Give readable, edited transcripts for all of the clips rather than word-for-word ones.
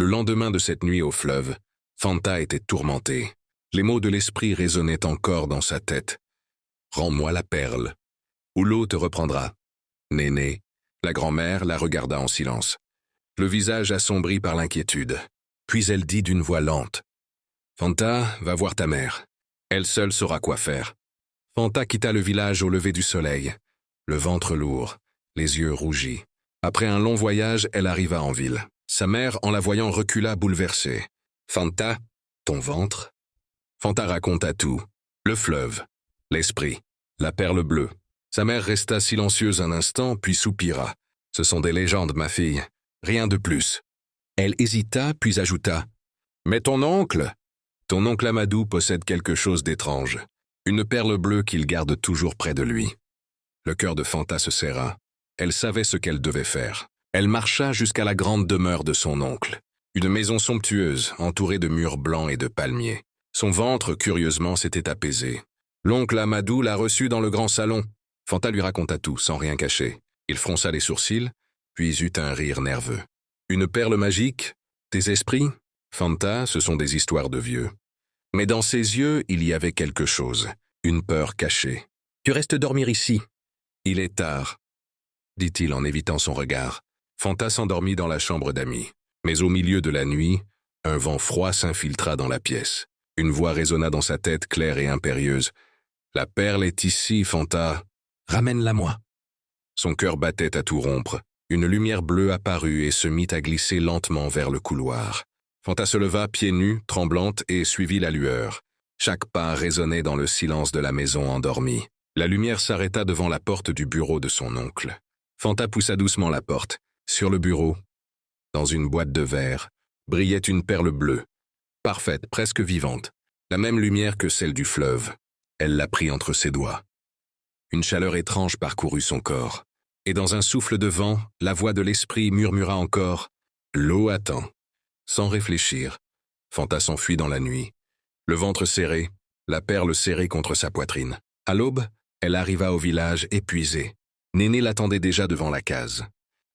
Le lendemain de cette nuit au fleuve, Fanta était tourmentée. Les mots de l'esprit résonnaient encore dans sa tête. « Rends-moi la perle, ou l'eau te reprendra. » Néné, la grand-mère, la regarda en silence. Le visage assombri par l'inquiétude. Puis elle dit d'une voix lente. « Fanta, va voir ta mère. Elle seule saura quoi faire. » Fanta quitta le village au lever du soleil, le ventre lourd, les yeux rougis. Après un long voyage, elle arriva en ville. Sa mère, en la voyant, recula bouleversée. « Fanta, ton ventre ?» Fanta raconta tout. Le fleuve, l'esprit, la perle bleue. Sa mère resta silencieuse un instant, puis soupira. « Ce sont des légendes, ma fille. Rien de plus. » Elle hésita, puis ajouta. « Mais ton oncle Amadou possède quelque chose d'étrange. Une perle bleue qu'il garde toujours près de lui. » Le cœur de Fanta se serra. Elle savait ce qu'elle devait faire. Elle marcha jusqu'à la grande demeure de son oncle. Une maison somptueuse, entourée de murs blancs et de palmiers. Son ventre, curieusement, s'était apaisé. L'oncle Amadou l'a reçu dans le grand salon. Fanta lui raconta tout, sans rien cacher. Il fronça les sourcils, puis eut un rire nerveux. « Une perle magique? Des esprits? Fanta, ce sont des histoires de vieux. » Mais dans ses yeux, il y avait quelque chose, une peur cachée. « Tu restes dormir ici. Il est tard, » dit-il en évitant son regard. Fanta s'endormit dans la chambre d'amis. Mais au milieu de la nuit, un vent froid s'infiltra dans la pièce. Une voix résonna dans sa tête claire et impérieuse. « La perle est ici, Fanta. Ramène-la-moi. » Son cœur battait à tout rompre. Une lumière bleue apparut et se mit à glisser lentement vers le couloir. Fanta se leva pieds nus, tremblante, et suivit la lueur. Chaque pas résonnait dans le silence de la maison endormie. La lumière s'arrêta devant la porte du bureau de son oncle. Fanta poussa doucement la porte. Sur le bureau, dans une boîte de verre, brillait une perle bleue, parfaite, presque vivante, la même lumière que celle du fleuve. Elle la prit entre ses doigts. Une chaleur étrange parcourut son corps, et dans un souffle de vent, la voix de l'esprit murmura encore « L'eau attend ». Sans réfléchir, Fanta s'enfuit dans la nuit, le ventre serré, la perle serrée contre sa poitrine. À l'aube, elle arriva au village épuisée. Néné l'attendait déjà devant la case.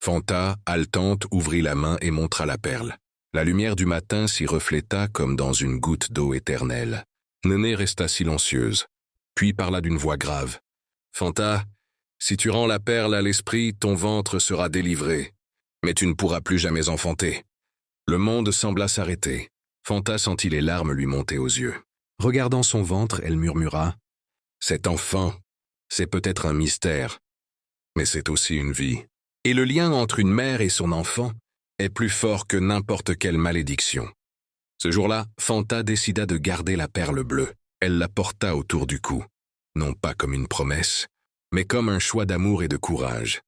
Fanta, haletante, ouvrit la main et montra la perle. La lumière du matin s'y refléta comme dans une goutte d'eau éternelle. Néné resta silencieuse, puis parla d'une voix grave. « Fanta, si tu rends la perle à l'esprit, ton ventre sera délivré, mais tu ne pourras plus jamais enfanter. » Le monde sembla s'arrêter. Fanta sentit les larmes lui monter aux yeux. Regardant son ventre, elle murmura « Cet enfant, c'est peut-être un mystère, mais c'est aussi une vie. » Et le lien entre une mère et son enfant est plus fort que n'importe quelle malédiction. Ce jour-là, Fanta décida de garder la perle bleue. Elle la porta autour du cou, non pas comme une promesse, mais comme un choix d'amour et de courage.